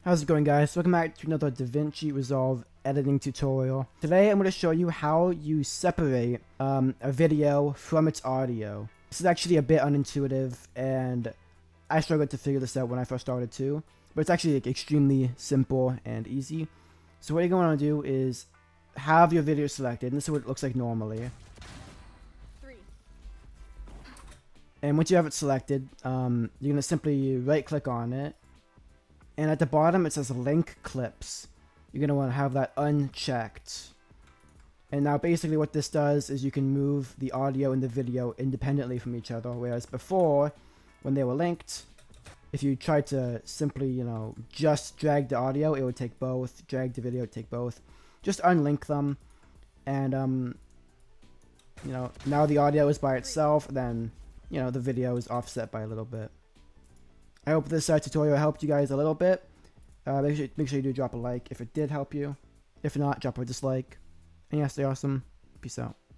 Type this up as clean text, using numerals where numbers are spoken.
How's it going, guys? Welcome back to another Davinci Resolve editing tutorial. Today I'm going to show you how you separate a video from its audio. This is actually a bit unintuitive, and I struggled to figure this out when I first started too, but it's actually extremely simple and easy. So what you're going to want to do is have your video selected, and this is what it looks like normally. And once you have it selected, you're going to simply right click on it. And at the bottom, it says link clips. You're going to want to have that unchecked. And now basically what this does is you can move the audio and the video independently from each other. Whereas before, when they were linked, if you tried to simply, just drag the audio, it would take both. Drag the video, it would take both. Just unlink them. And, now the audio is by itself. Then, the video is offset by a little bit. I hope this tutorial helped you guys a little bit. Make sure you do drop a like if it did help you. If not, drop a dislike. And yeah, stay awesome. Peace out.